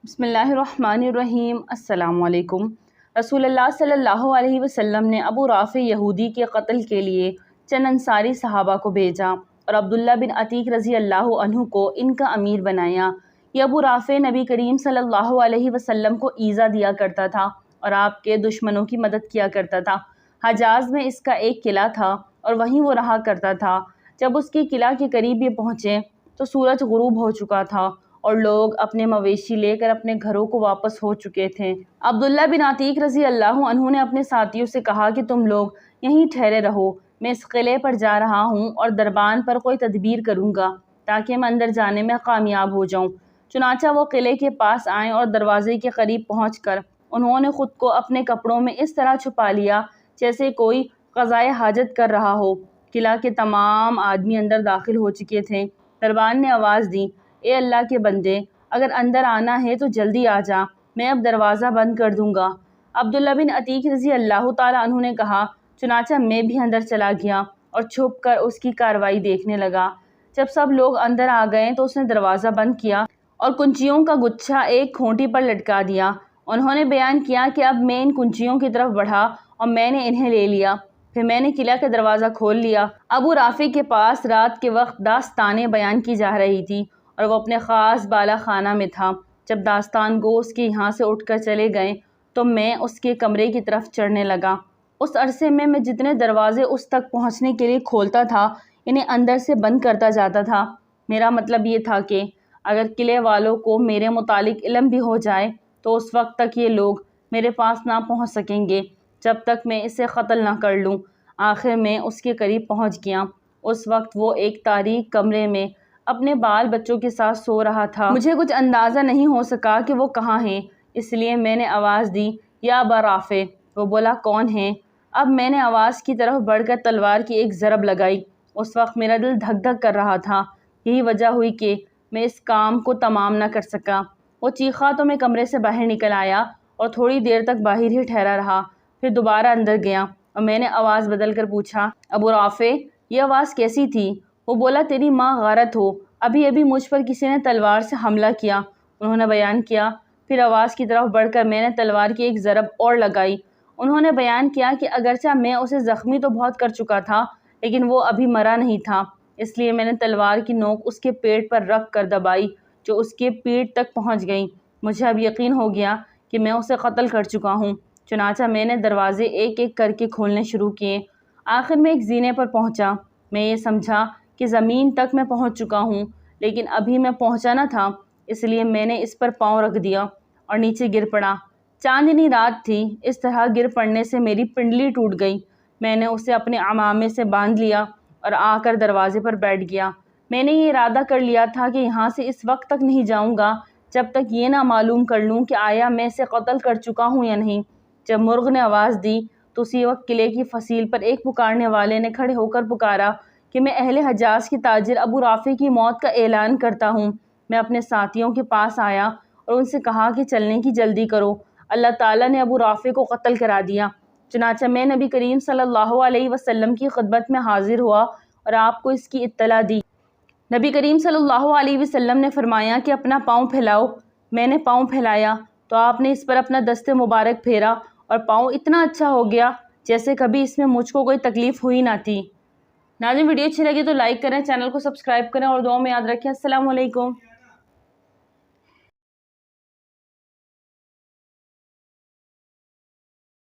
بسم اللہ الرحمن الرحیم۔ السلام علیکم۔ رسول اللہ صلی اللہ علیہ وسلم نے ابو رافع یہودی کے قتل کے لیے چند انصاری صحابہ کو بھیجا اور عبداللہ بن عتیق رضی اللہ عنہ کو ان کا امیر بنایا۔ یہ ابو رافع نبی کریم صلی اللہ علیہ وسلم کو ایذا دیا کرتا تھا اور آپ کے دشمنوں کی مدد کیا کرتا تھا۔ حجاز میں اس کا ایک قلعہ تھا اور وہیں وہ رہا کرتا تھا۔ جب اس کے قلعہ کے قریب یہ پہنچے تو سورج غروب ہو چکا تھا اور لوگ اپنے مویشی لے کر اپنے گھروں کو واپس ہو چکے تھے۔ عبداللہ بن عتیق رضی اللہ عنہ نے اپنے ساتھیوں سے کہا کہ تم لوگ یہیں ٹھہرے رہو، میں اس قلعے پر جا رہا ہوں اور دربان پر کوئی تدبیر کروں گا تاکہ میں اندر جانے میں کامیاب ہو جاؤں۔ چنانچہ وہ قلعے کے پاس آئے اور دروازے کے قریب پہنچ کر انہوں نے خود کو اپنے کپڑوں میں اس طرح چھپا لیا جیسے کوئی قضائے حاجت کر رہا ہو۔ قلعہ کے تمام آدمی اندر داخل ہو چکے تھے۔ دربان نے آواز دی، اے اللہ کے بندے، اگر اندر آنا ہے تو جلدی آ جا، میں اب دروازہ بند کر دوں گا۔ عبداللہ بن عتیق رضی اللہ تعالیٰ عنہ نے کہا، چنانچہ میں بھی اندر چلا گیا اور چھپ کر اس کی کارروائی دیکھنے لگا۔ جب سب لوگ اندر آ گئے تو اس نے دروازہ بند کیا اور کنچیوں کا گچھا ایک کھونٹی پر لٹکا دیا۔ انہوں نے بیان کیا کہ اب میں ان کنچیوں کی طرف بڑھا اور میں نے انہیں لے لیا، پھر میں نے قلعہ کا دروازہ کھول لیا۔ ابو رافع کے پاس رات کے وقت داستانیں بیان کی جا رہی تھی اور وہ اپنے خاص بالا خانہ میں تھا۔ جب داستان گو اس کے یہاں سے اٹھ کر چلے گئے تو میں اس کے کمرے کی طرف چڑھنے لگا۔ اس عرصے میں جتنے دروازے اس تک پہنچنے کے لیے کھولتا تھا انہیں اندر سے بند کرتا جاتا تھا۔ میرا مطلب یہ تھا کہ اگر قلعے والوں کو میرے متعلق علم بھی ہو جائے تو اس وقت تک یہ لوگ میرے پاس نہ پہنچ سکیں گے جب تک میں اسے قتل نہ کر لوں۔ آخر میں اس کے قریب پہنچ گیا۔ اس وقت وہ ایک تاریک کمرے میں اپنے بال بچوں کے ساتھ سو رہا تھا۔ مجھے کچھ اندازہ نہیں ہو سکا کہ وہ کہاں ہیں، اس لیے میں نے آواز دی، یا ابا رافع۔ وہ بولا، کون ہے؟ اب میں نے آواز کی طرف بڑھ کر تلوار کی ایک ضرب لگائی۔ اس وقت میرا دل دھک دھک کر رہا تھا، یہی وجہ ہوئی کہ میں اس کام کو تمام نہ کر سکا۔ وہ چیخا تو میں کمرے سے باہر نکل آیا اور تھوڑی دیر تک باہر ہی ٹھہرا رہا، پھر دوبارہ اندر گیا اور میں نے آواز بدل کر پوچھا، ابو رافع، یہ آواز کیسی تھی؟ وہ بولا، تیری ماں غارت ہو، ابھی ابھی مجھ پر کسی نے تلوار سے حملہ کیا۔ انہوں نے بیان کیا۔ پھر آواز کی طرف بڑھ کر میں نے تلوار کی ایک ضرب اور لگائی۔ انہوں نے بیان کیا کہ اگرچہ میں اسے زخمی تو بہت کر چکا تھا لیکن وہ ابھی مرا نہیں تھا، اس لیے میں نے تلوار کی نوک اس کے پیٹ پر رکھ کر دبائی جو اس کے پیٹ تک پہنچ گئی۔ مجھے اب یقین ہو گیا کہ میں اسے قتل کر چکا ہوں۔ چنانچہ میں نے دروازے ایک ایک کر کے کھولنے شروع کیے۔ آخر میں ایک زینے پر پہنچا۔ میں یہ سمجھا کہ زمین تک میں پہنچ چکا ہوں لیکن ابھی میں پہنچا نہ تھا، اس لیے میں نے اس پر پاؤں رکھ دیا اور نیچے گر پڑا۔ چاندنی رات تھی، اس طرح گر پڑنے سے میری پنڈلی ٹوٹ گئی۔ میں نے اسے اپنے عمامے سے باندھ لیا اور آ کر دروازے پر بیٹھ گیا۔ میں نے یہ ارادہ کر لیا تھا کہ یہاں سے اس وقت تک نہیں جاؤں گا جب تک یہ نہ معلوم کر لوں کہ آیا میں اسے قتل کر چکا ہوں یا نہیں۔ جب مرغ نے آواز دی تو اسی وقت قلعے کی فصیل پر ایک پکارنے والے نے کھڑے ہو کر پکارا کہ میں اہل حجاز کے تاجر ابو رافع کی موت کا اعلان کرتا ہوں۔ میں اپنے ساتھیوں کے پاس آیا اور ان سے کہا کہ چلنے کی جلدی کرو، اللہ تعالیٰ نے ابو رافع کو قتل کرا دیا۔ چنانچہ میں نبی کریم صلی اللہ علیہ وسلم کی خدمت میں حاضر ہوا اور آپ کو اس کی اطلاع دی۔ نبی کریم صلی اللہ علیہ وسلم نے فرمایا کہ اپنا پاؤں پھیلاؤ۔ میں نے پاؤں پھیلایا تو آپ نے اس پر اپنا دست مبارک پھیرا اور پاؤں اتنا اچھا ہو گیا جیسے کبھی اس میں مجھ کو کوئی تکلیف ہوئی نہ تھی۔ ناظرین، ویڈیو اچھی لگی تو لائک کریں، چینل کو سبسکرائب کریں اور دعاؤں میں یاد رکھیں۔ السلام علیکم۔